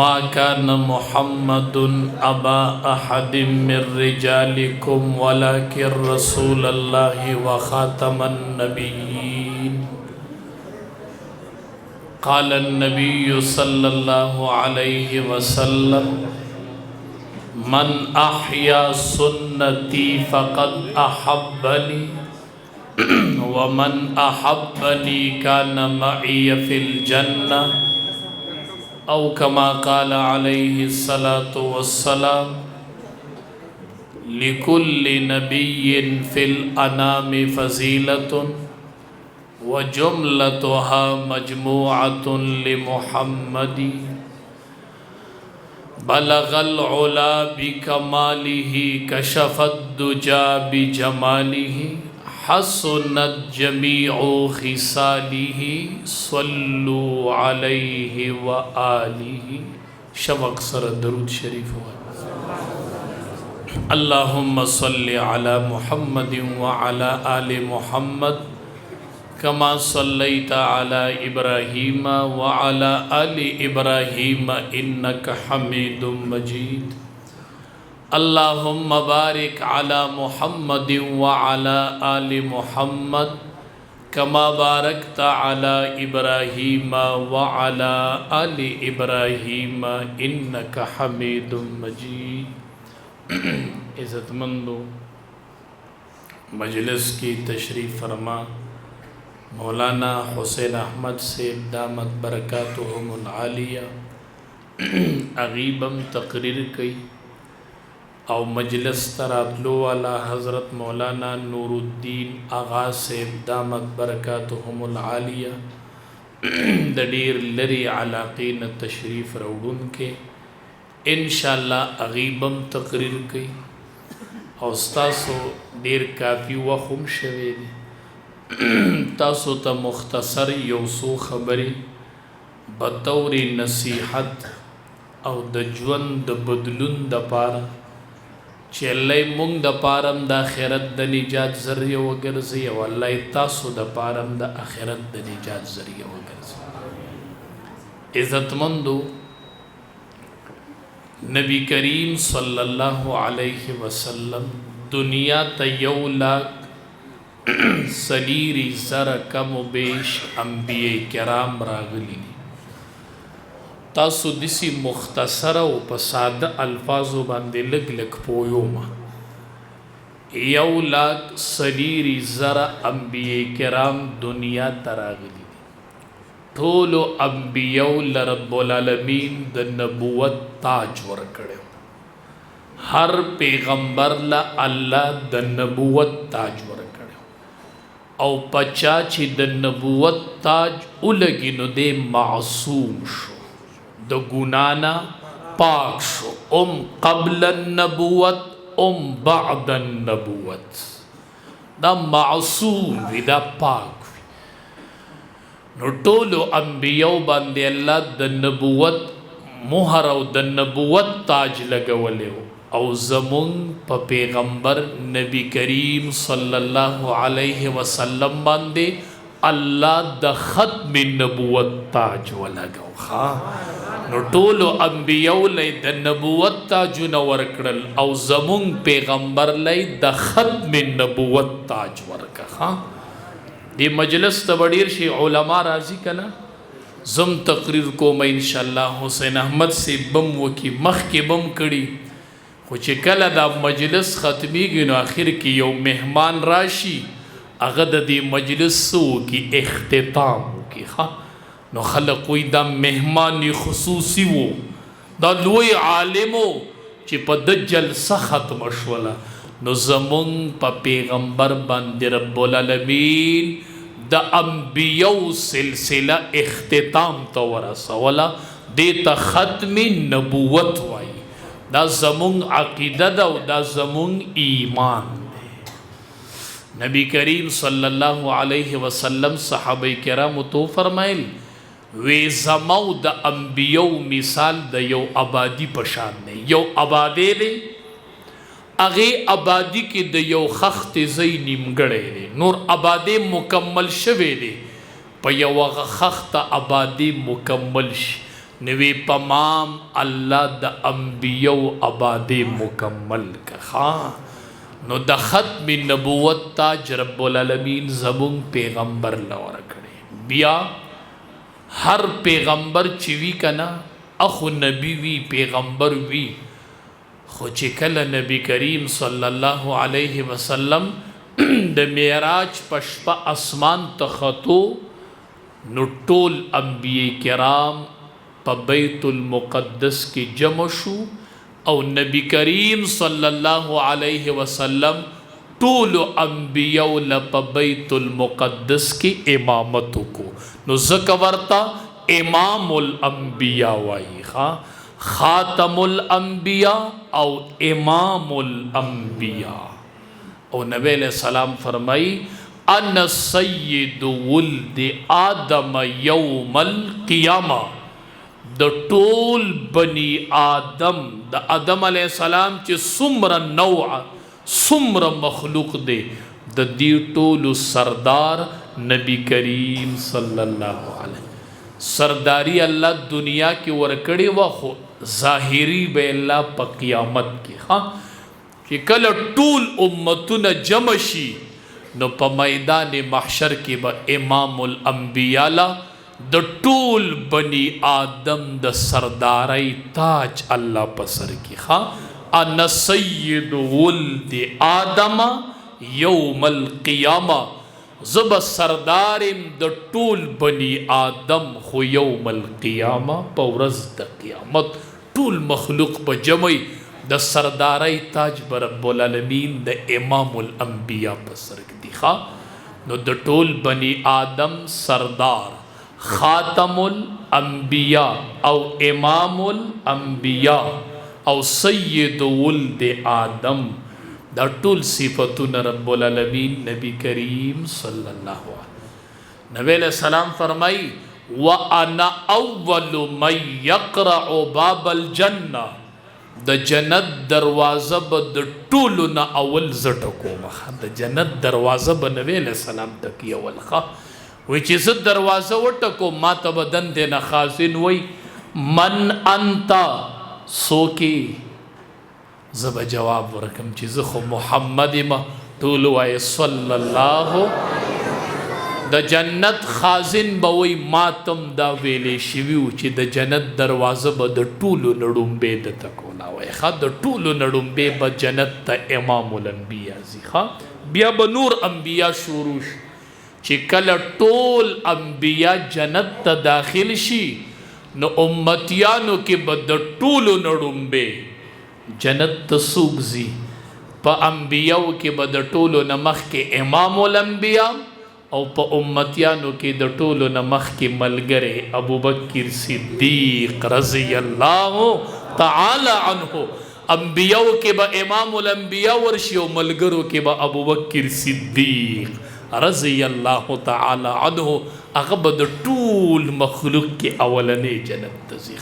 ما كان محمد أبا أحد من رجالكم ولكن رسول الله وخاتم النبيين. قال النبي صلى الله عليه وسلم: من أحيا سنتي فقد أحبني ومن أحبني كان معي في الجنة، أو كما قال عليه الصلاة والسلام: لكل نبي في الأنام فضيلة وجملتها مجموعة لمحمد. بلغ العلا بكماله كشف الدجى بجماله حسنت جميع خصاله صلوا عليه وآله. شوق سر درود شریف اللهم صل على محمد وعلى آل محمد كما صليت على إبراهيم وعلى آل إبراهيم إنك حميد مجيد. اللهم بارك على محمد وعلى آل محمد كما باركت على إبراهيم وعلى آل إبراهيم إنك حميد مجيد. عزتمندو مجلس کی تشریف فرما مولانا حسین احمد صاحب دامت برکاتہم العالیہ اغیبم تقریر کی او مجلس تراتلو والا حضرت مولانا نور الدین آغا صاحب دامت برکاتہم العالیہ د ډیر لري علاقین تشریف روړون کې انشاءاللہ اغیبم تقریر کی او تاسو ډیر کافی وخم شوی دی. تاسو ته مختصر یو څو خبرې بطور نصیحت او د ژوند د بدلون د پاره چې الله مونږ د پارم د آخرت د نجات ذریعہ وګرځي او الله تاسو د پارم د آخرت د نجات ذریعہ وګرځي. عزتمندو نبی کریم صلی الله علیه وسلم دنیا ته 1,40,000 کم و بیش انبیاء کرام راغلی. تاسو دسی مختصر او په ساده الفاظو باندې لګ لګ پویوما 1,40,000 انبیاء کرام دنیا ته راغلی. ټولو انبیاء لرب العالمین د نبوت تاج ورکړو. هر پیغمبر لا الله د نبوت تاج ورکړو او پچا چې د نبوت تاج ولګي نو د معصوم شو د ګنانا پاک شو قبل النبوت بعد النبوت دا معصوم وی دا پاک وی. نو ټولو انبیاء باندې الله د نبوت مهر او د نبوت تاج لګولیو او زمون په پیغمبر نبی کریم صلی الله علیه وسلم باندې الله د ختم نبوت تاج ولګو. نو ټولو انبیاء لای د نبوت تاجونه ورکړل او زمون پیغمبر لای د ختم نبوت تاج ورکړه. دی مجلس ته ډیر شي علما راضی کنا زم تقریر کوم ان شاء الله. حسین احمد سی بم وکي مخ کې بم کړي خو چې کله دا مجلس ختمیږي نو اخر کې یو مهمان راشي هغه د دې مجلس سو کی اختتام کی نو خلق وی دا مهمان خصوصی وو دا لوی عالمو چې په د جلسه ختم شوله نو زمون په پیغمبر باندې رب العالمین د انبیاء سلسله اختتام تو ورسوله دیتا ختم نبوت وای. دا زمون عقیده دا و دا زمون ایمان. نبی کریم صلی اللہ علیہ وسلم صحابہ کرام تو فرمائل وی زمو د انبیاء مثال د یو آبادی پشان نه. یو آبادی دی اغه آبادی کې د یو خخت زی نیمګړی دی نور آبادی مکمل شوه دی په یو خخت آبادی مکمل شي نوی پمام الله د انبیو آبادی مکمل کخا نو د ختم نبوت تاج رب العالمین زمون پیغمبر لور کړي بیا هر پیغمبر چې وی کنا اخو نبی وی پیغمبر وی خو چې کله نبی کریم صلی الله علیه وسلم د معراج پشپا اسمان تخطو نو ټول انبیاء کرام په بیت المقدس کې جمع شو او نبی کریم صلی الله علیه وسلم ټول انبیاء له په بیت المقدس کې امامت کو نو ځکه ورته امام الانبیاء وایي خاتم الانبیاء او امام الانبیاء او نبی علیہ السلام فرمائی انا سید ولد آدم یوم القیامہ د ټول بنی آدم د آدم علیہ السلام چې څومره نوع څومره مخلوق دی د دې ټولو سردار نبی کریم صلی الله علیه سرداری الله دنیا کې ورکړي و خو ظاهری به الله په قیامت کې چې کله ټول امتونه جمع شي نو په میدان محشر کې به امام الانبیاء لا د ټول بنی آدم د سرداری تاج الله په سر کې انا سید ولد آدم یوم القیامه زب سردارم د ټول بنی آدم خو یوم القیامه په ورځ د قیامت ټول مخلوق په جمعي د سرداری تاج رب العالمین د امام الانبیاء په سر کې دی نو د ټول بنی آدم سردار خاتم الانبیاء او امام الانبیاء او سید ولد آدم دا ټول صفتونه رب العالمین نبی کریم صلی الله علیه نبی علیہ السلام فرمائی وَأَنَا أَوَّلُ مَنْ يَقْرَعُ بَابَ الْجَنَّةِ د جنت دروازه به د ټولو نه اول زه ټکوم د جنت دروازه به نبی علیہ السلام ټکي اول وی چې زه دروازه وټکوم ما ته به دندې نه خازن وی من انتا څوکې زه به جواب ورکم چې زه خو محمد یم ټول وایي صلی الله د جنت خازن به وی ماتم دا ویلې شوي و چې د جنت دروازه به د ټولو نه ړومبې درته کولا وایي د ټولو نه ړومبې به جنت ته امام الانبیاء ځي بیا به نور انبیاء شروع شي چې کله ټول انبیاء جنت ته داخل شي نو امتیانو کې به د ټولو نه ړومبې جنت ته څوک ځي په انبیاو کې به د ټولو نه مخکې امام الانبیاء او په امتیانو کې د ټولو نه مخکې ملګری ابوبکر صدیق رضی الله تعالی عنه انبیاو کې به امام الانبیاء ورشي او ملګرو کې به ابوبکر صدیق رضی الله تعالی عنه هغه به د ټول مخلوق کې اولنې جنت ته ځي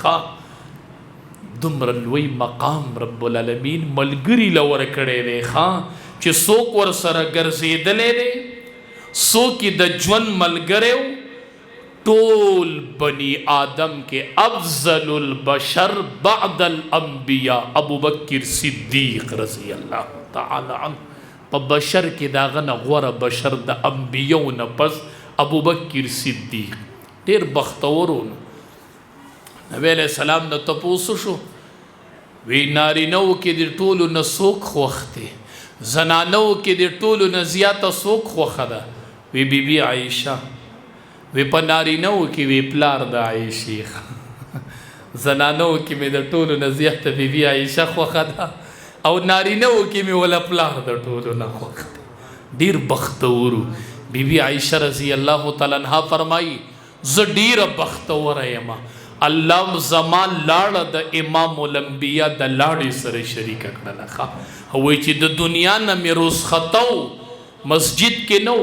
دومره لوی مقام رب العالمین ملګری لور کړی دی چې څوک ور سره ګرځېدلی دی څوک د ژوند ملګری ټول بنی آدم کې افضل البشر بعد الانبیاء ابوبکر صدیق رضی الله تعالی عنه په بشر کې داغه نه غوره بشر د انبیاء نه پس ابوبکر صدیق ډیر بختور نبی علیہ السلام نه تپوسو شو وی نارینو کې د ټولو نه څوک خوښ دی زنانو کې د ټولو نه زیاته څوک خوښه ده وی بی بی عائشہ وی په نارینو کې وی پلار د عائشې زنانو کې مې د ټولو نه زیاته بی بی عائشہ خوښه ده او نارینو کې مې ولا پلار د ټولو نه خوښه ده ډیر بختور بی بی عائشہ رضی الله تعالی عنها فرمایي زه ډیره بختور یم الله زمان لاړه د امام الانبیاء د لاړې سره شریک کړله هوی چې د دنیا نه مې رخصتو مسجد کې نو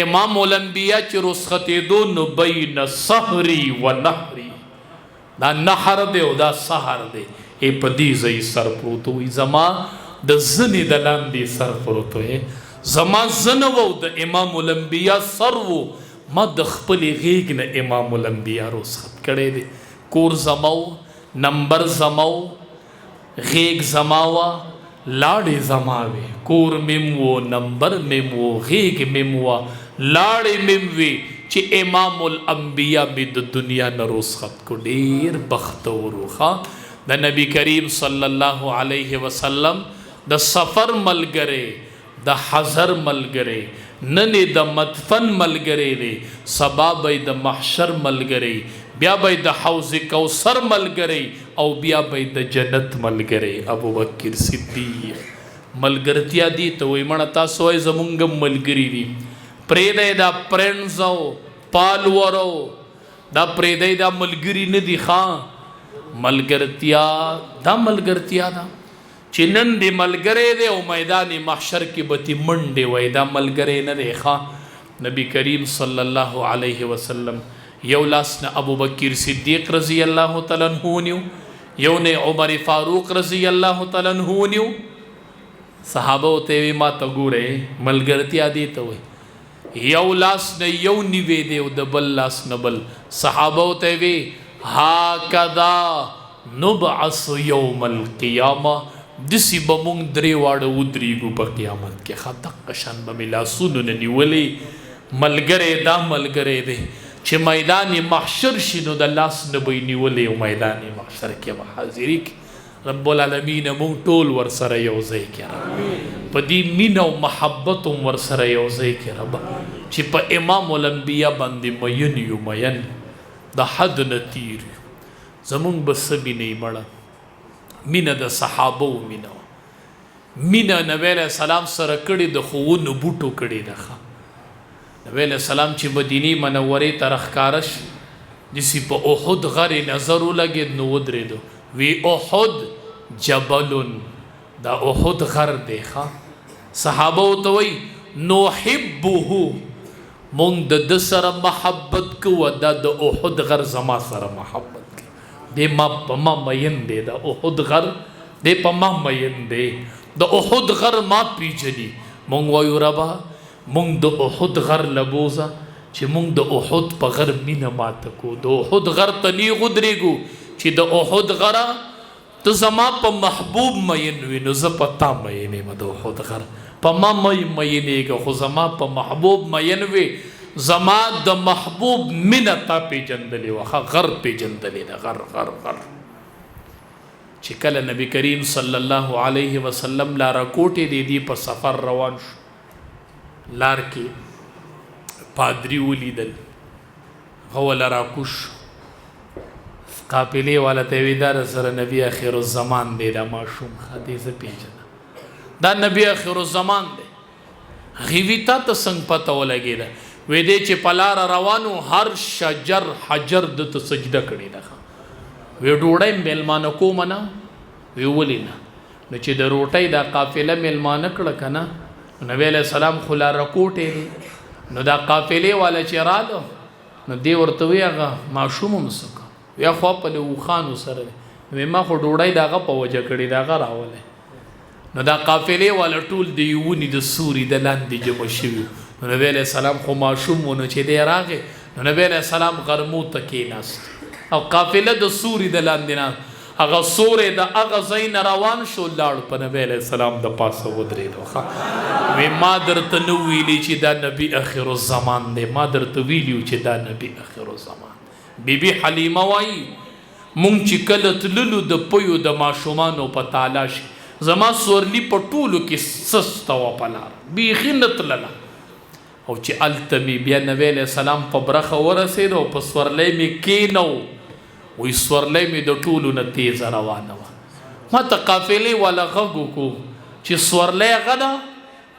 امام الانبیاء چې رخصتېدو نو بین سحری و نحری دا نحر دی او دا سحر دی په دې ځای سر پروت وي زما د زنې د لاندې سر پروت وي زما زنه وو د امام الانبیاء سر وو ما د خپل غیږ نه امام الانبیاء رخصت کړی دی کور زمو نمبر زمو غیگ زماوا لاړې زماوي کور مم وو نمبر مم وو غیگ مم وو لاړې مم وي چې امام الانبیاء می د دنیا نه رخصت کو ډیر بختور وخا د نبی کریم صلی الله علیه وسلم د سفر ملګری د حضر ملګری نن د مدفن ملګری دی سبا به د محشر ملګری بیا به د حوض کوثر ملګری او بیا به د جنت ملګری ابو بکر صدیق ملګرتیا دی ته وای مړه تاسو یې زمونږ ملګری دي پرې دا پرنځو پالورو دا پرې دا ملګری نه دی ښا ملګرتیا دا ملګرتیا دا چې نن دی ملګری دی او میدان محشر کې به تی منډې وای دا ملګری نه دی ښا نبی کریم صلی الله علیه وسلم یو لاس نه ابو بکر صدیق رضی الله تعالی عنہ نیو یو نه عمر فاروق رضی الله تعالی عنہ نیو صحابه ته وی ما ته ګوره ملګرتیا دی ته وای یو لاس نه یو نیوي دی او د بل لاس نه بل صحابه ته وی هاکذا نبعث یوم القیامه دسی بمونږ درې واړه ودرېږو په قیامت کې ښه دقه شان به مې لاسونو نه نیولې ملګری دا ملګری دی چې میدان محشر شي نو د لاس نه به یې نیولې او میدان محشر کې به حاضري کړي رب العالمین مونږ ټول ورسره یو ځای کړه په دې مینه او محبت هم ورسره یو ځای کړه رب چې په امام الانبیا باندې مین یو مین د حد نه تیر زمونږ به څه مینې مړه مینه د صحابو مینه نبی علیہ السلام سره کړي د ښوونو بوټو کړي ده ښه نبی علیہ السلام چې مدینې منورې ته راښکاره شي داسې په احد غرې نظر ولګېد نو ودرېدو وی احد جبل دا احد غر دی ښه صحابه ورته وایي نحبه مونږ د ده سره محبت کوو دا د احد غر زما سره محبت دی ما په ما مین دی د احد غر دی په ما مین دی د احد غر ما پیژني مونږ وایو ربا مونږ د احد غر لبوزه چې مونږ د احد په غر مینه ماته کو د احد غر ته نیغ ودرېږو چې د احد غره ته زما په محبوب مین وي نو زه په تا مین یم د احد غر په ما مینېږه خو زما په محبوب مین وي زما د محبوب مینه تا پیژندلې وه غر پیژندلې ده غر غر غر چې کله نبی کریم صلی الله علیه وسلم لاره کوټې دی په سفر روان شو لار کې پادری ولیدل هغه وله راکوش قافلې والا ته وی دا سره نبی اخر الزمان دی دا ماشوم ښه دی زه پیژنم دا نبی اخر الزمان دی هغې وي تا ته څنګه پته ولګېده وی دی چې په لاره روانو هر شجر حجر ده ته سجده کړې ده وی ډوډۍ میلمانه کومه نه وی ولې نه نو چې د روټۍ دا قافله میلمانه کړه که نه نبی علیہ السلام خو لاره کوټې دی نو دا قافلې والا چې راله نو دی ورته وی هغه ماشوم هم څه کوه وی خو په اوښانو سره دی وی ما خو ډوډۍ د هغه په وجه کړې د هغه راولی نو دا قافلې والا ټول د یونې د سوري د لاندې جمع شوي نو نبی علیہ السلام خو ماشوم و نو چې دی راغی نو نبی علیہ السلام غرمو ته کېناست او قافله د سوري د لاندې نه هغه سورې د هغه ځای نه روان شو لاړ په نبی علیہ السلام د پاسه ودرېدو وی ما درته نه ویلي چې دا نبی اخر الزمان دی ما درته ویلي چې دا نبی اخر الزمان بی بی حلیمه وایي مونږ چې کله تللو د پیو د ماشومانو په تالاش زما سورلي په ټولو کې سسته وه په لار بیخي نه تلله او چې هلته مې بیا نبی علیہ السلام په برخه ورسېد او په سورلی مې کېنو وی سورلی مې د ټولو نه تیزه روانه وه ما ته قافلې والا غږ وکړو چې سورلی هغه ده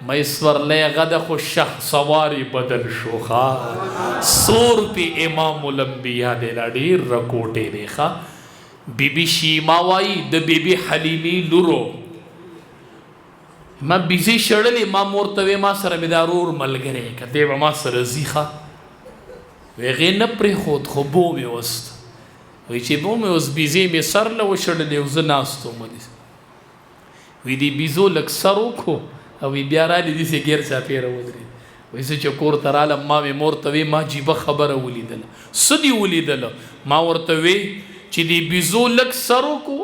مې سورلی هغه ده خو شه سواری بدل شو ښه سور پې امام الانبیا دی لا ډېر رکوټې دی ښه بی بی شیما وایي د بی بی حلیمې لورو ما بیزی شړلې ما مور ته وی ما سره مې دا رور ملګری که دی به ما سره ځي ښه وی هغې نه پرېښود خو بو مې وست وی چې بو مې اوس بیزې مې سر له وشړلې او زه ناست وم وی دې بیزو لږ سر وکړو او وی بیا رالې داسې ګیر چاپېره ودرېد وی زه چې کور ته رالم ما مې مور ته وی ما جیبه خبره ولیدله څه دې ولیدله ما ورته وی چې دی بیزو لک سرو کو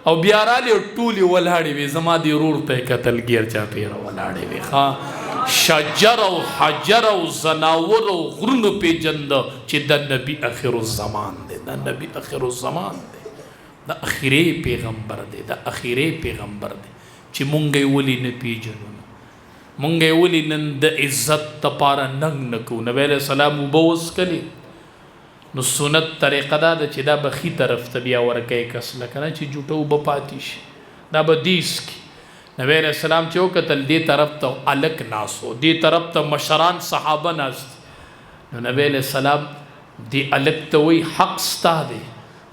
او بیا رالی ټولې ولاړې وي زما دی ورور ته کتل ګیر چاپېره ولاړې وي ښه شجر او حجر او زناور او غرونو پیژنده چې د نبي اخر الزمان دی د نبي اخر الزمان دی د اخرې پیغمبر دی د اخرې پیغمبر دی چې مونږ یې ولې نه پیژنو مونږ یې ولې نن د عزت دپاره ننګ نه کوو نبی علیه السلام اوبه وڅښلې نو سنت طریقه دا ده چې دا به ښي طرف ته بیا ورکوي کس لکه نه چې جوټه اوبه پاتې شي دا به دیس کي نبی علیه السلام چې وکتل دې طرف ته الک ناست و دې طرف ته مشران صحابه ناست نو نبی علیه السلام دې الک ته وایي حق ستا دی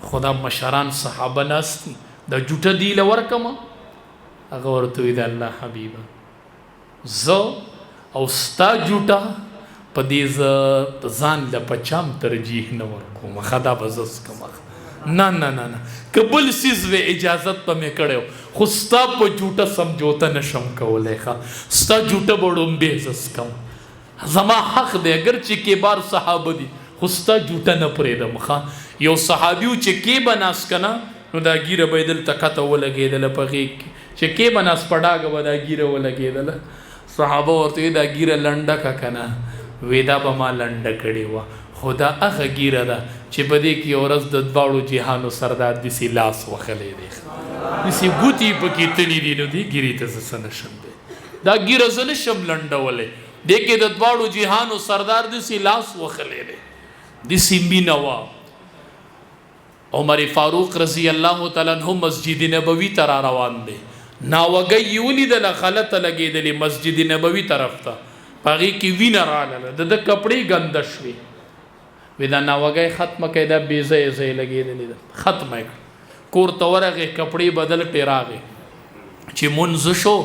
خو دا مشران صحابه ناست دا جوټه دی له ورکمه هغه ورته وایي د الله حبیبه زه او ستا جوټه په دې زه ځان له پچام ترجیح نه ورکوم ښه دا به زه څکم نه نه نه نه که بل څیز وې اجازت به مې کړی خو ستا په جوټه سمجوته نشم کولی ښه ستا جوټه به ړومبې زه څکم زما حق دی اگر چې کبار صحابه دي خو ستا جوټه نه پرېږدم ښه یو صحابي و چې کې به ناست که نه نو دا ګیره به یې دلته کته ولګېدله په غېږ کې چې کې به ناست په ډاګه به دا ګیره ولګېدله صحابه ورته وایي دا ګیره لنډه که که نه وی دا به ما لنډه کړې وه خو دا هغه ګیره ده چې په دې کې یو ورځ د دواړو جهانو سردار داسې لاس وښلی دی داسې ګوتې پکې تللي دي نو دې ګیرې ته زه څه نشم دی دا ګیره زه نشم لنډولی دې کې د دواړو جهانو سردار داسې لاس وښلی دی داسې مینه وه عمر فاروق رضی الله تعالی عنہ مسجد نبوي ته را روان دی ناوګۍ یې ولیدله غلطه لګېدلې مسجد نبوي طرف ته په هغې کې وینه راغله د کپړې ګنده شوې وی دا ناوګۍ ختمه کړئ دا بې ځایه ځای لګېدلې ده ختمه یې کړه کور ته ورغې کپړې بدل کړې راغې چې مونځ شو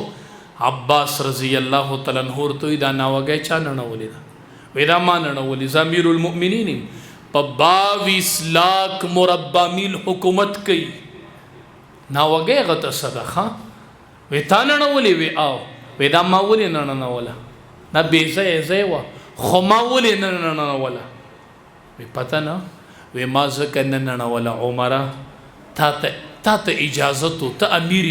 عباس رضی الله تعالی عنہ ورته وایي دا ناوګۍ چا نړولې ده وی دا ما نړولې زه امیر المؤمنین یم په 22 لاک مربع میل حکومت کوي ناوګۍ هغه ته څه ده ښه وی تا نړولې وی او وی دا ما ولې نه نړوله دا بې ځایه ځای وه خو ما ولې نه نړوله وی پته نه وی ما ځکه نه نړوله عمره تا ته اجازت و ته امیر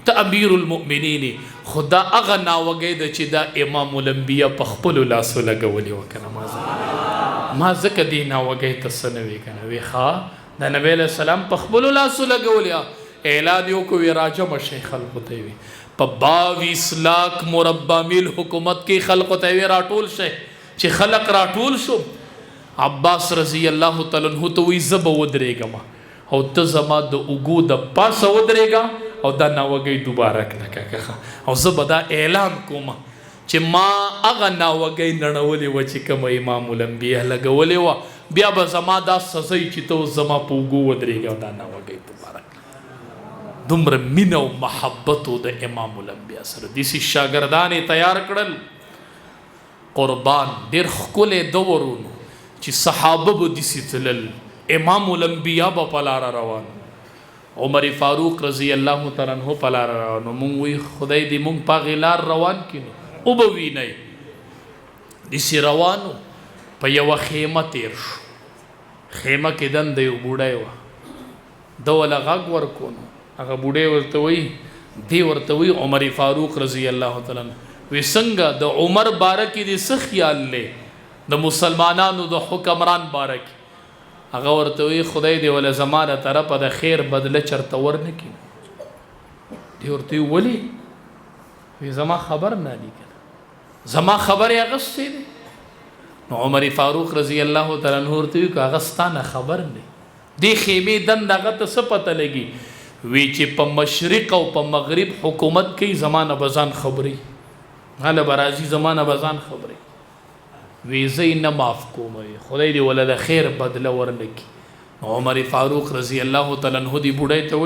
ته امیر المؤمنین خو دا هغه ناوګۍ ده چې دا امام الانبیا په خپلو لاسو لګولې وه که نه ما ځکه دې ناوګۍ ته څه نه وی که نه وی ښه د نبی علیه السلام په خپلو لاسو لګولې اعلان یې وکړو وی راجمه شئ خلکو ته وي په 22 لاک مربع میل حکومت کې خلقو ته وی راټول شئ چې خلق راټول شو عباس رضی الله تعالی عنہ ته وی زه به ودرېږم او ته زما د اوږو د پاسه ودرېږه او دا ناوګۍ دوباره کړه او زه به دا اعلان کوم چې ما هغه ناوګۍ نړولې وه چې کومه امام الانبیا لګولې وه بیا به زما دا سزا چې ته زما په اوږو ودرېږه او دا ناوګۍ دوباره دومره مینه او محبت د امام الانبیا سره داسې شاګردان یې تیار کړل قربان ډېر ښکلی دورونو چې صحابه به داسې تلل امام الانبیا به په لاره روان عمر فاروق رضی الله تعالی عنہ په لاره روان مونږ وایي خدای دې مونږ په هغې لار روان کړي اوبه وینئ داسې روانو په یوه خیمه تیر شو خیمه کې دنده یو بوډی وه ده وله غږ ورکو نو هغه بوډۍ ورته وایي دی ورته وایي عمر فاروق رضی الله تعالی عنہ وی څنګه د عمر باره کې دې څه خیال دی د مسلمانانو د حکمران باره کې هغه ورته وایي خدای دې وله زما د طرفه د خیر بدله چرته ورنه کړي دی ورته وایي ولې وی زما خبر نه دی که زما خبر یې اخیستی دی نو عمر فاروق رضی الله تعالی عنہ ورته وایي که هغه ستا نه خبر دی دې خیمې دند هغه ته څه پته لګي وی چې په مشرق او په مغرب حکومت کوي زمانه بزان خبري هله برازي زمانه بزان خبري وی زه نه معاف کوم خدای دې ولا د خیر بدله ورنکي عمر فاروق رضی الله تعالی عنہ دی بوډای ته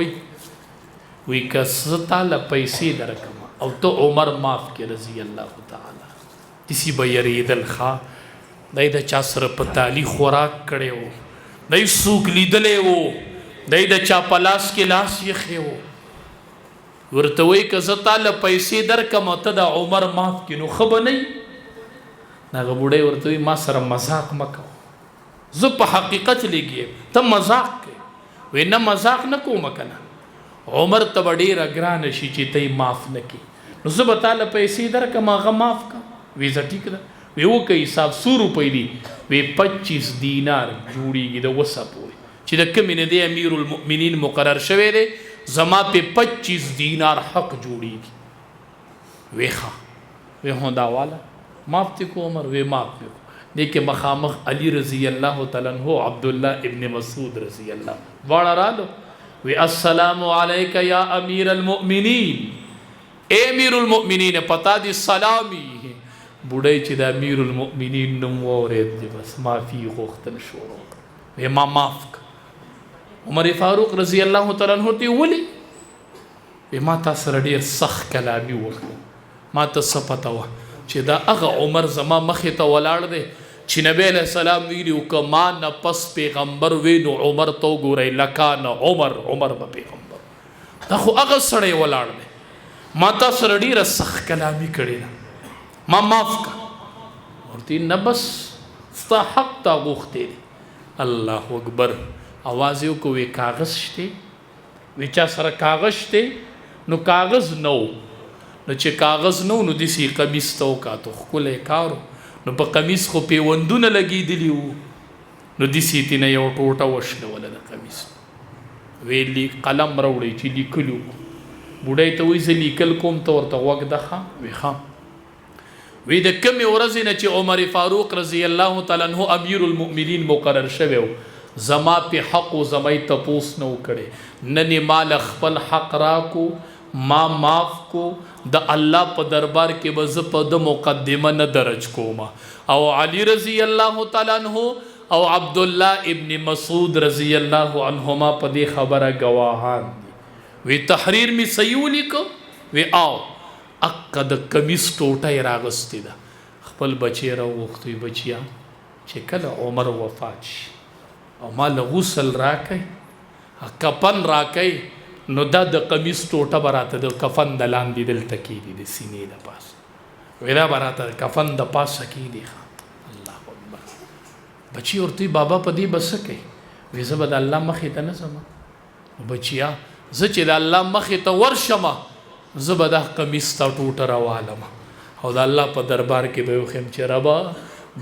وی که زه تاله پیسې درکم او ته عمر معاف کې رضی الله تعالی دسی به یریدل ښه دی د چا سره په تالی خوراک کړی و دی څوک لیدلی و دی د چا په لاس کې لاس یخی و ورته وایي که زه تاله پیسې درکم او ته د عمر معاف کړي نو ښه به نه وي هغه بوډۍ ورته وایي ما سره مذاق مه کوه زه په حقیقت لګیم ته مذاق کوې وی نه مزاق نه کوم کنه عمر ته به ډېره ګرانه شي چې ته یې معاف نه کړي نو زه به تاله پیسې درکړم هغه معاف کړه وی زه ټیک ده وی وکړه حساب 100 روپۍ دي وی 25 دینار جوړېږي د وسه پورې چې د کومې نه دی امیر المؤمنین مقرر شوی دی زما په 25 دینار حق جوړېږي وی ښه وی هو دا والا معاف دې کو عمر وی معاف دې کو دې کې مخامخ علی رضی الله تعالی عنہ عبدالله ابن مسعود رضی الله واړه رالو وی السلام علیک یا امیر المؤمنین اے امیر المؤمنین پتا دی سلامی بوډۍ چې د امیر المؤمنین نوم واورېد دی بس معافي غوښتل شروع وی ما معاف کړه عمر فاروق رضی الله تعالی عنہ ته ولې وی ما تا سره ډېر سخت کلامي وکړو ما ته څه پته وه چې دا هغه عمر زما مخې ته ولاړ دی چې نبی علیہ السلام ویلي که ما نه پس پیغمبر وی نو عمر ته وګورئ لکانه عمر به پیغمبر دا خو هغه سړی ولاړ دی ما تا سره ډېره سخت کلامي کړې ده ما معاف کړه ورته نه بس ستا حق تا غوښتی دی الله اکبر اواز یې وکړو وی کاغذ شته وی چا سره کاغذ شته نو کاغذ نه و نو چې کاغذ نه و نو داسې قمیص ته وکاتو ښکلی کار نو په قمیص خو پیوندونه لګېدلي وو نو داسې تېنه یو ټوټه وشلوله د قمیص وی قلم راوړئ چې لیکلي وو بوډۍ ته وایي زه لیکل کوم ته ورته غوږ ده ښه وی ښه وی د کومې ورځې نه چې عمر فاروق رضی الله تعالی عنہ امیر المؤمنین مقرر شوی و زما په حق و زما یې تپوس نه و کړی نن یې مال خپل حق راکو ما معاف کو د الله په دربار کې به زه په د مقدمه نه درج کوم او علی رضی الله تعالی عنہ او عبدالله ابن مسعود رضی الله عنهما په دې خبره گواهان دي وی تحریر می صحیح ولیکو وی آو اقا د کمیس ټوټه یې راغستې ده خپل بچی راوغوښتو بچیا چې کله عمر وفات شي او ما له غسل راکئ کفن راکئ نو دا د قمیص ټوټه به راته د کفن د لاندې دلته کېدي د سینې د پاسه وی دا به راته د کفن د پاسه کېدي الله اکبر بچي ورته بابا په دې به څه کوي وی زه به د الله مخې ته نه ځم بچیا زه چې د الله مخې ته ورشم زه به دا قمیص ته ټوټه راوالم او د الله په دربار کې به وښیم چې ربا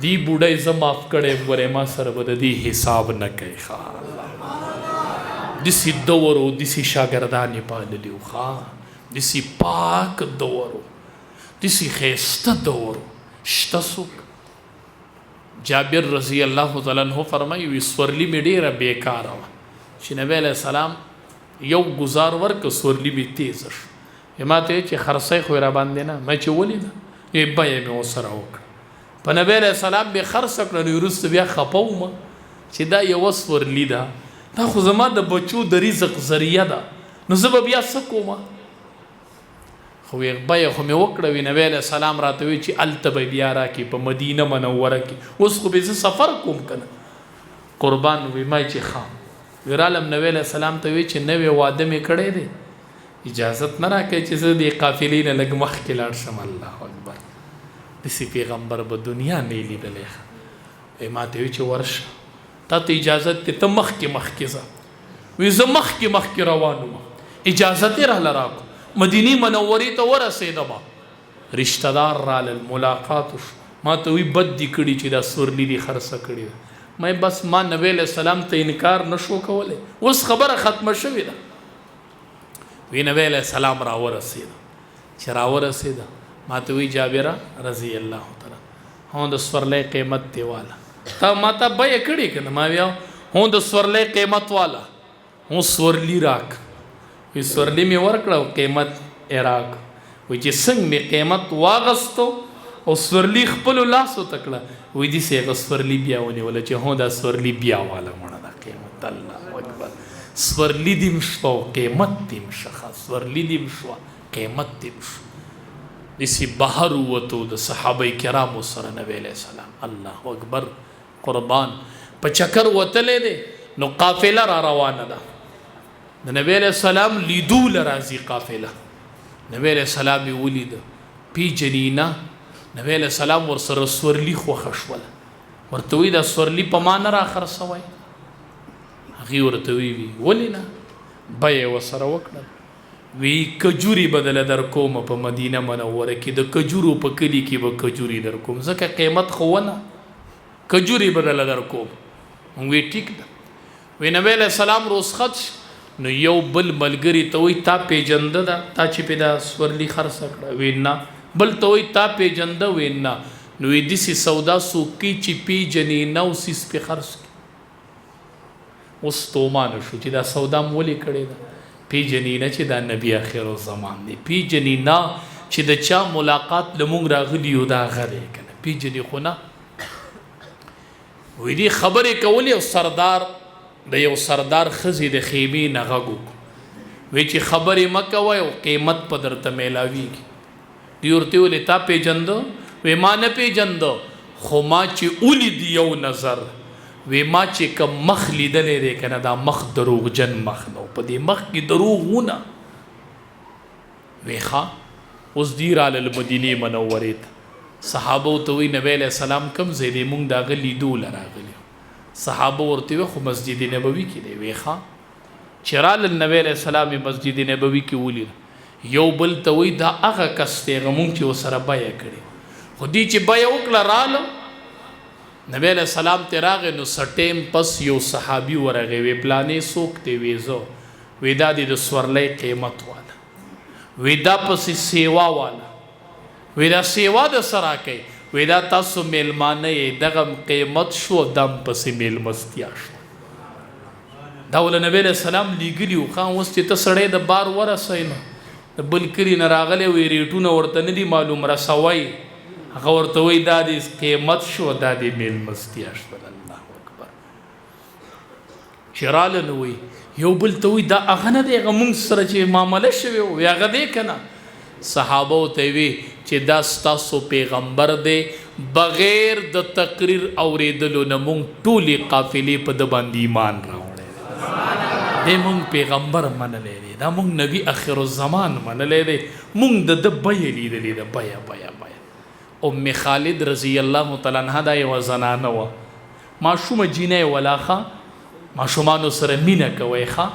دی بوډۍ زه معاف کړی ګورې ما سره به د دې حساب نه کوي ښه دسی دورو دسی شاگردانی پاللی و خواه دسی پاک دورو دسی خیسته دورو شته څوک جابر رضی الله تعالی عنہ فرمایي وی سورلی مې ډېره بیکاره وه چې نبی علیه السلام یو گزار ورکه سورلی مې تیزه شو ما ته چې خرڅی خو یې را باندې نه ما چې ولیده یې بیه مې ورسره وکړه په نبی علیه السلام مې خرڅه کړه نو وروسته بیا خفه وم چې دا یوه سورلی ده دا خو زما د بچو د رزق ذریعه ده نو زه به بیا څه کوم خو بیه خو مې وکړه وي نبی علیه السلام راته وی چې هلته به بیا راکړي په مدینه منوره کې اوس خو به زه سفر کوم که نه قربان وی ما چې ښه وی رالم نبی علیه السلام ته وی چې نوی واده مې کړی دی اجازت نه راکوي چې زه د قافلې نه لږ مخکې لاړ شم الله اکبر داسې پیغمبر به دنیا نه لیدلی وی ما ته وی چې ورشه تا ته اجازت دی ته مخکې ځه وی زه مخکې روان وم اجازت یې راله راکړو مدینې منورې ته ورسېدم رشته دار رالل ملاقات وشو ما ته وی بد دي کړي چې دا سورلي دي خرڅه کړې ده ما بس ما نبی علیه السلام ته انکار نشو کولی اوس خبره ختمه شوې ده وی نبی علیه السلام راورسېده چې راورسېده ما ته وی جابره رضی الله تعالی هو د سورلی قیمت دی والا تا ما ته بیه کړې که نه ما بیا هو د سورلی قیمت والا هو سورلی راک وی سورلی مې ورکړه قیمت یې راک وی چې څنګه مې قیمت واغستو او سورلی خپلو لاسو ته کړه وی داسې هغه سورلی بیا ونیوله چې هو دا سورلی بیا والا مړه ده قیمت الله اکبر سورلی دې م شوه او قیمت دې م شه سورلی دې م شوه قیمت دې م شو داسې بهر ووتو د صحابه کرامو سره نبی علیه السلام الله اکبر قربان په چکر وتلی دی نو قافله را روانه ده د نبی علیه السلام لیدو له راځي قافله نبی علیه السلام یې ولیده پیژني نه نبی علیه السلام ورسره سورلي خوښه شوله ورته وایي دا سورلي په ما نه را خرڅوئ هغې ورته وی ولې نه بیه یې ورسره وکړل وی کجوري بدله در کوم په مدینه منوره کې د کجورو په کلي کې به کجوري در کوم ځکه قیمت خو ونه کجوري بدله در کوم وی ټیک ده وی نبی علیه السلام رخصت نو یو بل ملګري ته وی تا پیژنده ده تا چې پې دا سورلي خرڅه کړه وی نه بل ته وی تا پیژنده وی نه نو وی داسې سودا څوک کوي چې پیژنې نه او څیز پې خرڅ کړي اوس ستومانه شو چې دا سودا م ولې کړې ده پیژنې نه چې دا نبی آخر الزمان دی پیژنې نه چې د چا ملاقات لمونږ راغلی یو دا هغه دی که نه پیژنې خو نه وی دې خبرې کولې او سردار د یو سردار ښځې د خیمې نه غږ وکړو وی چې خبرې مه کوئ او قیمت په درته میلاویږي دوی ورته ویلې تا پیژنده وی ما نه پیژنده خو ما چې ولید یو نظر وی ما چې کوم مخ لیدلی دی که نه دا مخ دروغجن مخ نو په دې مخ کې دروغ ونه وی ښه اوس دوی رالل مدینې منورې ته صحابه ورته وی نبی علیه السلام کوم ځای دی مونږ د هغه لیدو له راغلي صحابه ورته وی خو مسجد نبوي کې دی وی ښه چې رالل نبی علیه السلام مسجد نبوي کې ولید یو بل ته وی دا هغه کس دی هغه مونږ چې ورسره بیه کړې خو دوی چې بیه وکړه راله نبی علیہ السلام ته راغی نو سټیم پس یو صحابي ورغی وی پلانې څوک دی وی زه وی دا د سورلی قیمت والا وی دا پسې سیوا والا وی دا سیوا د سره کوي وی دا تاسو میلمانه یې دغه قیمت شو دم پسې میلمستیا شو دا ول نبی علیہ السلام لیږلي وو خان اوس چې ته سړی د بار ورسوي نو د بل کلي نه راغلی وی ریټونه ورته نه دي معلوم رسوئ هغه ورته وایي دا د قیمت شو دا د میلمستیا شول الله اکبر چې راله نو وایي یو بل ته وایي دا هغه نه دی هغه مونږ سره چې معامله شوې وي هغه دی که نه صحابه ورته وی چې دا ستاسو پیغمبر دی بغیر د تقریر اورېدلو نه مونږ ټولې قافلې په ده باندې ایمان راوړی دی مونږ پیغمبر منلی دی دا مونږ نبي آخر الزمان منلی دی مونږ د ده بیه لیدلې ده بیه ام خالد رضی الله تعالی عنها دا یوه زنانه وه ماشومه جینۍ ولاخه ماشومانو سره مینه کوئ ښه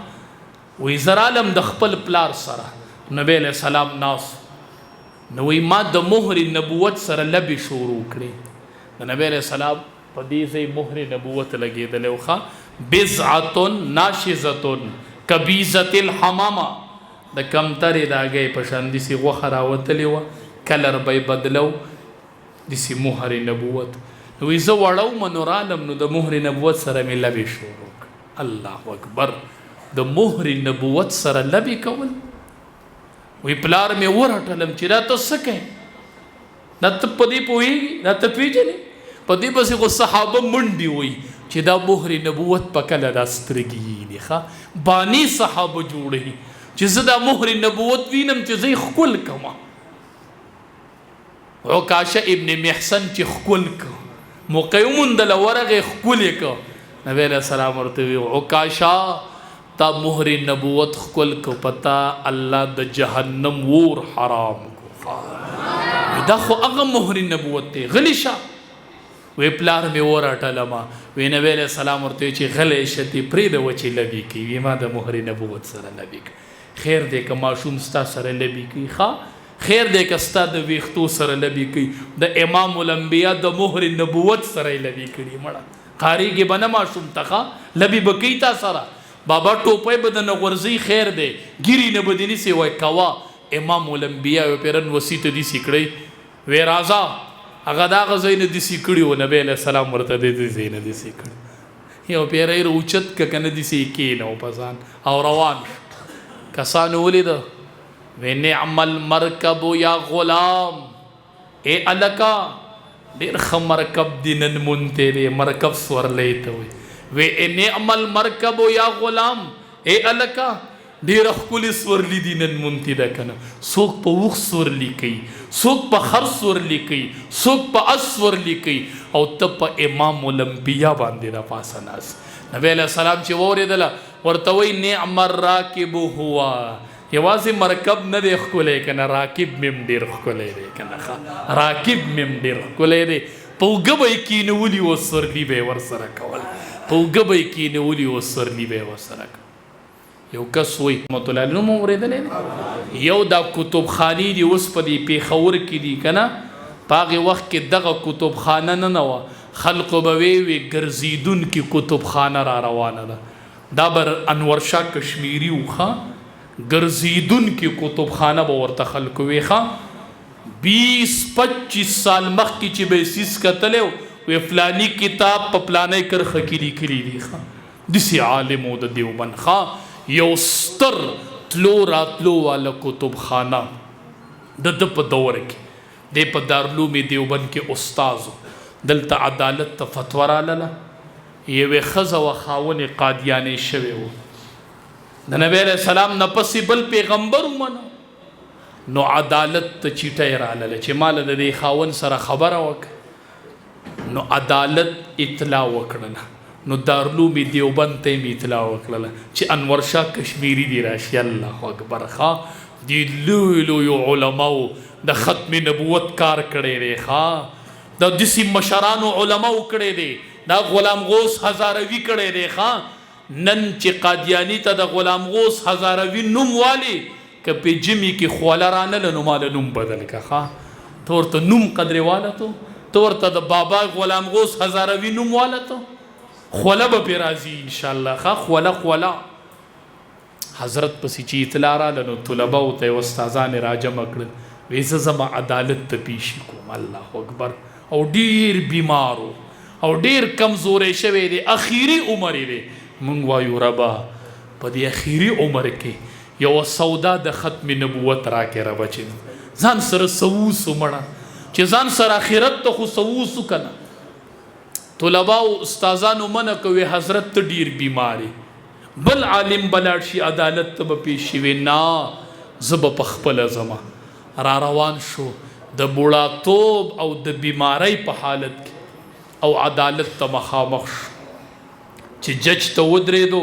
وی زه رالم د خپل پلار سره نبی علیه السلام ناست نو وی ما د مهر نبوت سره لبې شروع کړې د نبی علیه السلام په دې ځای مهر نبوت لګېدلی و ښه بضعة ناشزة کبیزة الحمامه د کمترې د هګۍ په شان داسې غوښه راوتلې وه کلر به یې بدلو دسی مهر نبوت وی زه وړو نو رالم نو د مهر نبوت سره مې لبې شروع کړ الله اکبر د مهر نبوت سره لبې کول وی پلار مې ورهټلم چې دا ته څه کوې دا ته په دې پوهېږي دا ته پېژنې په دې پسې خو صحابه منډې وی چې دا مهر نبوت په کله دا سترګې دي ښه بانی صحابه جوړوي چې زه دا مهر نبوت وینم چې زه یې ښکل کړم عکاشه ابن محسن چې ښکل که موقع یې وموندله ورغې ښکل یې که نبی علیه السلام ورته وی عکاشه تا مهر نبوت ښکل که په تا الله د جهنم اور حرام کو دا خو هغه مهر نبوت دی غلی شه وی پلار مې ورهټلمه وی نبی علیه السلام ورته وی چې غلی شه دې پرېږده وچې لبې کوي وی ما د مهر نبوت سره لبې کوي خیر دی که ماشوم ستا سره لبې کوي ښه خیر دی که ستا د ویښتو سره لبې کوي د امام الانبیا د مهر نبوت سره یې لبې کړي مړه قاریږي به نه ماشوم ته ښه لبې به کوي تا سره بابا ټوپی به د نه غورځوي خیر دی ګیري نه به دې نیسي وایي کوه امام الانبیا یو پیرن وسي ته داسې کړی وی راځه هغه د هغه ځای نه داسې کړي و نبی علیه السلام ورته د دې ځای نه داسې کړي یو پیری اوچت که که نه داسې کېنه په ځان او روان کسانو ولیده وی نعم المرکب یا غلام اے الکا ډېر ښه مرکب دی نن مونتی دی مرکب سورلی ته وی اے نعم المرکب یا غلام اے الکا ډېره ښکلې سورلي دي نن مونتی ده که نه څوک په اوښ سورلي کوي څوک په خر سورلي کوي څوک په اس سورلي کوي او ته په امام الانبیا باندې را پاسه ناست نبی علیه السلام چې واورېدله ورته وایي نعم الراکب هو یوازې مرکب نه دی ښکلی که نه راکب مې هم ډېر ښکلی دی که نه راکب مې هم ډېر ښکلی دی په اوږه به یې کېنولي و سورلي به یې ورسره کول په اوږه به یې کېنولي او سرلي به یې ورسره کړ. یو کس وایي رحمت الله علیه نوم اورېدلی دی، یو دا کتبخانې دي اوس په دې پېښور کې دي که نه، په هغې وخت کې دغه کتبخانه نه وه، خلقو به وی ګرځېدونکې کتبخانه را روانه ده. دا به انور شاه کشمیري و ښه، ګرځېدونکې کتبخانه به ورته خلکو وی ښه. 20-25 سال مخکې چې به یې سیس کتلی وی فلاني کتاب په پلانی کرښه کې لیکلي دي ښه. داسې عالم و د دیوبند ښه، یو ستر تلو راتلو والا کتبخانه د ده په دور کې، دی په دارالعلوم دیوبند کې استاذ و. دلته عدالت ته فتوا راغله، یوې ښځه وه خاونې قادیانې شوې و، د نبی علیه السلام نه پسې بل پیغمبر ومنه، نو عدالت ته چیټۍ راغله چې ماله د دې خاون سره خبره وکړه. نو عدالت اطلاع وکړله، نو دارالعلوم دیوبند ته یې اطلاع وکړله چې انور شاه کشمیري دی راشي. الله اکبر ښه، دې لویو لویو علماو د ختم نبوت کار کړی دی ښه، د داسې مشرانو علماو کړی دی، دا غلام غوث هزاروي کړی دی ښه. نن چې قادیاني ته د غلام غوث هزاروي نوم والی که په جمعې کې خوله رانله نو ماله نوم بدل که ښه، ته ورته نوم قدرې والتو، ته ورته د بابا غلام غوث هزاروي نوم والتو، خوله به پې راځي انشاءالله ښه. خوله حضرت پسې چې اطلاع راله نو طلباو ته یې استادان یې راجمع کړل، وایي زه ځم عدالت ته پیشي کوم. الله اکبر. او ډیر بیمارو او ډیر کمزوری شوی دی، اخیری عمر دی. مونږ وایو ربا په دې اخیری عمر کې یو سودا د ختم نبوت راکې ربا، چې ځان سره سووسو مړه، چې ځان سره آخرت ته خو سووسو که نه. طلباو استادانو منع کوي حضرت ته ډیر بیماری، بل عالم بلاړ شي عدالت ته به پیش شي، وی نه زه به په خپله ځمه. را روان شو د بوړاتوب او د بیماری په حالت کې او عدالت ته مخامخ شو. چې جج ته ودرېدو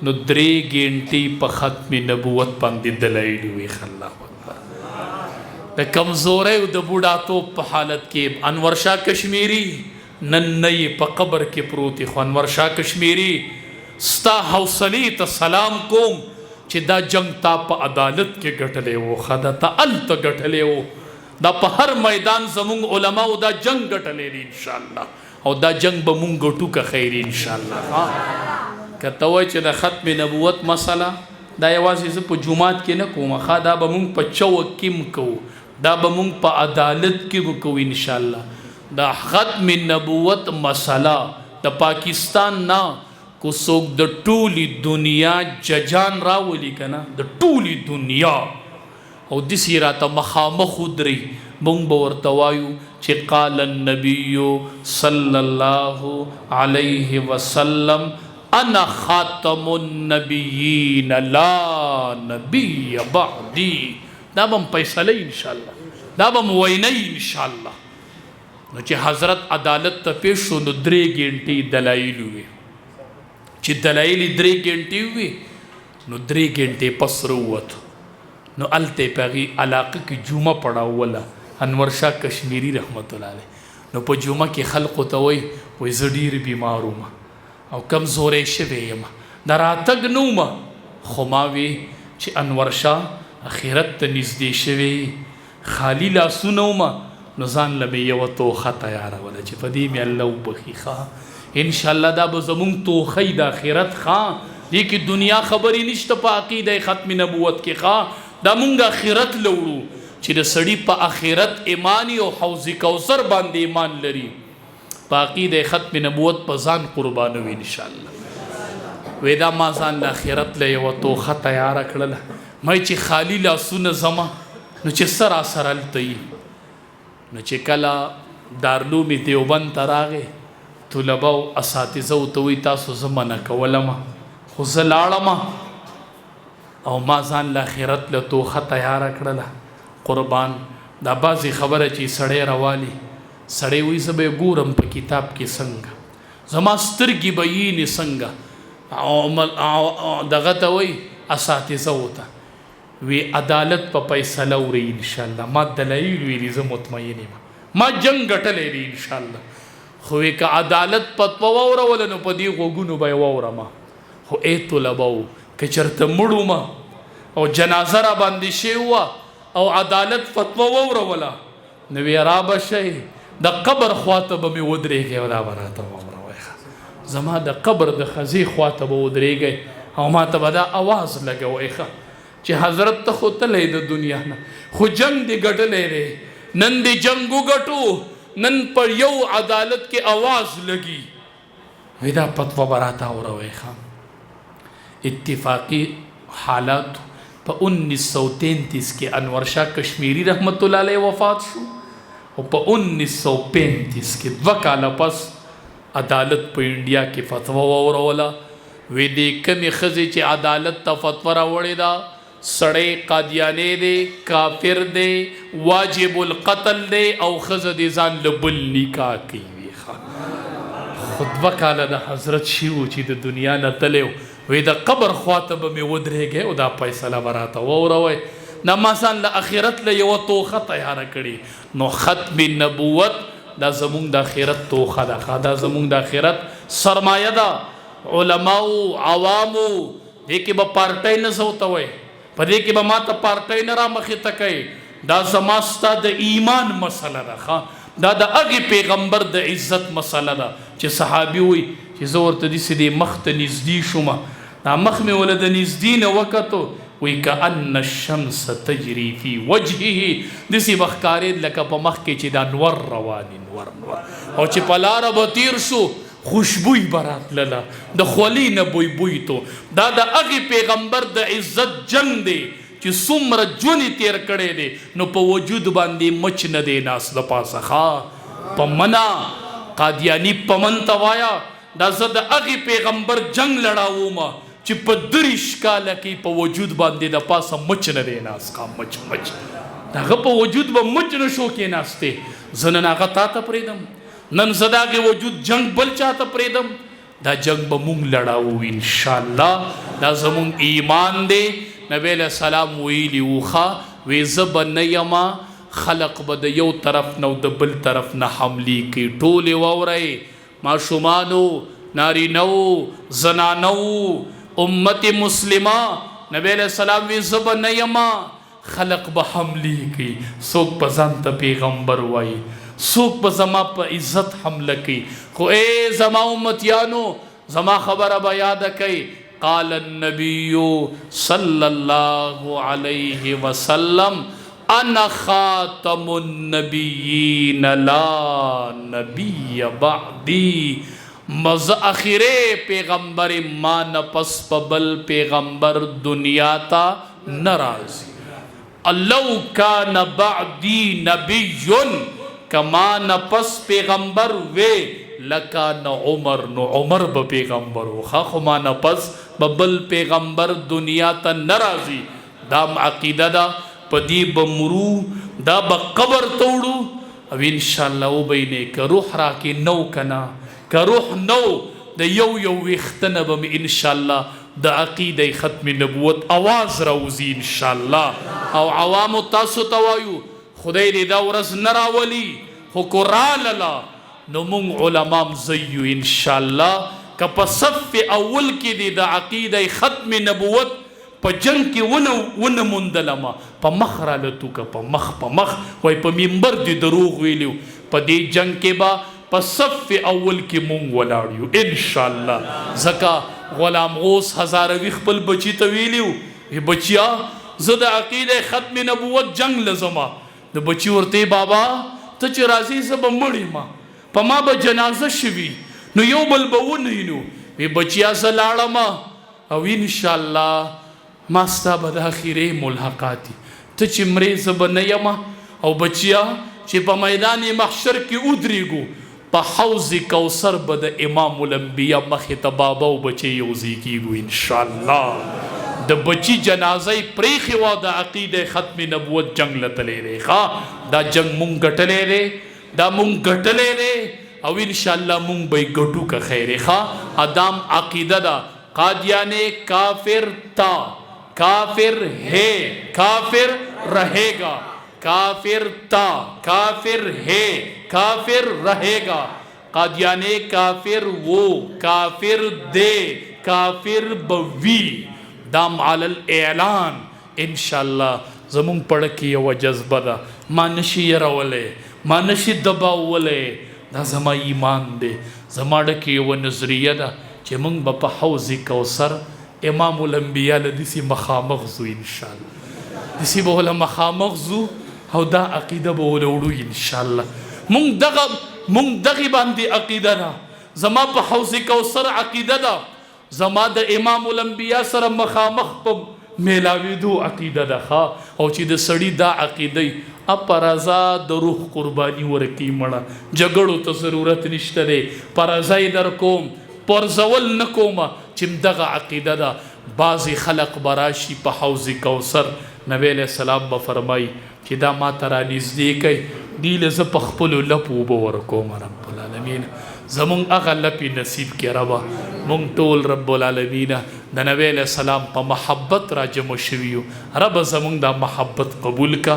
نو 3 ګنټې په ختم نبوت باندې دلایل ویښ. الله اکبر. د کمزورۍ او د بوډاتوب په حالت کې انور شاه کشمیري نن نه یې په قبر کې پروت خو انور شاه کشمیري ستا حوصلې ته سلام کوم چې دا جنگ تا په عدالت کې ګټلی و ښه، دا ته هلته ګټلی و، دا په هر میدان زمونږ علماو دا جنگ ګټلی دی انشاءالله، او دا جنگ به مونږ ګټو که خیري انشاءالله. که ته وایې چې د ختم نبوت مسله دا یوازې زه په جومات کې نه کوم ښه، دا به مونږ په چوک کې هم کوو، دا به مونږ په عدالت کې به کوو انشاءالله. دا ختم نبوت مسله د پاکستان نه کو څوک د ټولې دنیا ججان راولي که نه، د ټولې دنیا او داسې راته مخامخ ودرئ، مونږ به ورته وایو چې قال النبي صلی الله علیه وسلم انا خاتم النبیین لا نبی بعدی. دا به م فیصله انشاءالله، دا به م وینی انشاءالله. نو چې حضرت عدالت ته پیش شو نو 3 ګنټې دلایل وي، چې دلایل 3 ګنټې وي نو 3 ګنټې پس راووتو. نو هلته یې په هغې علاقه کې جمعه پړاوله انور شاه کشمیري رحمت الله علیه. نو په جمعه کې خلقو ته وایي زه ډېر بیمار وم او کمزوری شوی یم، د راتګ نه ومه، خو ما وی چې انور شاه اخرت ته نږدې شوی، خالی لاسونه ومه، نو ځان له مې یوه توښه تیاروله چې په دې مې الله وبخي ښه. انشاءالله دا به زمونږ توښی د آخرت ښه، دې کې دنیا خبرې نشته په عقیده ختم نبوت کې ښه. دا مونږ آخرت لوړو چې د سړي په آخرت ایمان او حوض کوثر باندې ایمان لري، په عقیده ختم نبوت په ځان قربانوي انشاءالله. وی دا ما ځان د آخرت له یوه توښه تیاره کړله، مې چې خالی لاسونه ځمه نو چې څه راسره هلته وي. نو چې کله دارالعلوم دیوبند ته راغې، طلباو اساتذه ورته وایي تاسو زه منع کولم، خو زه لاړم او ما ځان له آخرت له توښه تیاره کړله. قربان دا بعضې خبره چې سړی راوالي، سړی وایي زه به یې ګورم په کتاب کې څنګه، زما سترګې به یینې څنګه. دغه ته وایي اساتذه ورته وی عدالت په فیصله وری انشاءالله. ما دلایل ویلي زه مطمئن یم، ما جنگ ګټلی دی انشاءالله. خو که عدالت فتوا واوروله نو په دې غوږونو به یې واورمه. خو ای طلباو که چېرته مړ ومه او جنازه را باندې شوې وه او عدالت فتوا واوروله نو وی را به شئ د قبر خواته به مې ودرېږئ او دا به راته واوروئ. زما د قبر د خزې خواته به ودرېږئ او ما ته به دا اواز لګوئ چې حضرت ته خو تلی د دنیا نه خو جنگ دې ګټلی دی. نن دې جنگ وګټو نن پر یو عدالت کې आवाज لګي وی دا فتوا به راته اوروئ. اتفاقی حالات په 1933 کې انور شاه کشمیری رحمت الله علیه وفات شو او په 1935 کې 2 کاله پس عدالت په انډیا کې فتوا واوروله وی دې کمې ښځې چې عدالت ته فتوا راوړې ده سړی قادیانی دی کافر دی واجب القتل دی او ښځه دې ځان له بل نکاح کوي. خو 2 کاله د حضرت شي و چې د دنیا نه تلی وی د قبر خواته به مې ودرېږئ او دا فیصله به راته واوروئ. نه ما ځان له آخرت له یوه توښه تیاره کړي نو ختم نبوت دا زمونږ د آخرت توښه ده. دا زمونږ د آخرت سرمایه ده. علماو عوامو دې کې به پارټۍ نه زوتوئ په دې کې به ما ته پارټۍ نه را مخې ته کوئ. دا زما ستا د ایمان مسله ده. دا د هغې پیغمبر د عزت مسله ده چې صحابي وي چې زه ورته داسې دې مخ ته نږدې شومه دا مخ مې ول د نږدې نه وکتو وی کأن الشمس تجري فی وجهه داسې به ښکارېد لکه په مخ کې چې دا نور روان نور او چې په لاره به تیر شو خوشبوی به راتلله د خولې نه بوی بوی تو. دا د هغې پیغمبر د عزت جنگ دی چې څومره ژوند تیر کړی دی نو په وجود باندې مچ نه دی ناست د پاسه په منا قادیانی په من ته وایه دا زه د هغې پیغمبر جنگ لړاومه چې په 30 کاله کې په وجود باندې د پاسه مچ نه دی ناست. مچ د هغه په وجود به مچ نه شو کېناستې. زه نن هغه تا ته پرېږدم نن زه د هغې وجود جنگ بل چا ته پرېږدم. دا جنگ به مونږ لړاوو انشاءالله. دا زمونږ ایمان دی. نبی علیہ السلام ویلي وخه وی زه به نه یمه خلق به د یو طرف نه او د بل طرف نه حملې کوي. ټولې واورئ ماشومانو نارینهو زنانو امت مسلمه نبی علیہ السلام وی زه به نه یمه خلق به حملې کوي. څوک به ځان ته پیغمبر وایي څوک به زما په عزت حمله کوي. خو ای زما امتیانو زما خبره به یاده کوئ قال النبی صلی الله علیه وسلم انا خاتم النبیین لا نبی بعدی مز اخیره پیغمبر ما نپس پبل پیغمبر دنیا تا نرازی لو کان بعدی نبی کما نپس پیغمبر وے لکان عمر نو عمر با پیغمبر خو ما نپس ببل پیغمبر دنیا تا نرازی. دام عقیده دا پدی بمرو دا بقبر توڑو او انشاءاللہ او بینے که روح را کی نو کنا که روح نو دا یو ویختن بم انشاءاللہ دا عقیده ختم نبوت آواز روزی انشاءاللہ. او عوامو تاسو توایو خدای دی دا ورز نراولی خو قرآللا نو مونږ علمام زیو انشاءاللہ که په صف اول کې دی د عقیده ختم نبوت په جنگ کې ونه موندلمه په مخ رالتو که په مخ وای په منبر دی دروغ ویلیو په دې جنگ کې به په صف اول کې مونږ ولاړ یو انشاءاللہ. ځکه غلام غوث هزاروي خپل بچي ته ویلیو بچیا زه د عقیده ختم نبوت جنگ لزما. د بچي ورته بابا ته چې راځې زه به مړ یم په ما به جنازه شوي نو یو بل به ونینو وی بچیا زه لاړم او انشاءالله ما ستا به د اخرې ملحقاتي ته چې مرې زه به نه یم او بچیا چې په میدان محشر کې ودرېږو په حوض کوثر به د امام الانبیا مخې ته بابا او بچی یوځای کېږو انشاءالله. د بچی جنازه پریخي وا د عقیده ختم نبوت جنگ لتلې دی. دا جنگ مونږ ګټلې دی دا مونږ ګټلې دی او انشاءاللہ مونږ به ګټو که خیر ادام عقیده دا قادیانی کافر تا کافر ہے کافر رہے گا کافر تا کافر ہے کافر رہے گا قادیانه کافر وو، کافر دے، کافر بوی، دام علی الاعلان انشاءاللہ زمون پړه کې یو جذبه ده، ما نشي یرولی، ما نشي دباولی، دا زما ایمان دی، زما ډکې یوه نظریه ده چې موږ به په حوض کوثر امام الانبیا له داسې مخامخ ځو انشاءالله، داسې به ورله مخامخ ځو او دا عقیده به ورله وړو انشاءالله. موږ دغې باندې عقیده ده، زما په حوض کوثر عقیده ده، زما د امام الانبیا سره مخامخ په میلاویدو عقیده ده ښه. او چې د سړي دا عقیده پر رضا د روح قرباني ورکي مړه، جګړو ته ضرورت نشته دی، پر رضا یې در کوم، پرزول نه کومه چې دغه عقیده ده. بعضې خلق به راشي په حوض کوثر، نبی علیه السلام به فرمایي چې دا ما ته رانږدې کوي، دې له زه په خپلو لپو اوبه ورکوم. رب العالمین زمونږ هغه لپې نصیب کړې ربه، مونږ ټول رب العالمین د نبی علیه السلام په محبت را جمع شوي یو، ربه زمونږ دا محبت قبول کا،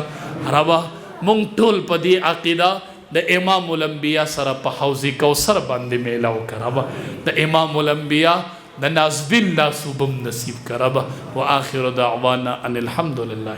ربه مونږ ټول په دې عقیده د امام الانبیا سره په حوض کوثر باندې میلاو کا، ربه د امام الانبیا د نازبین لاسوبم نصیب کا، ربه. و آخر دعوانا ان الحمد لله.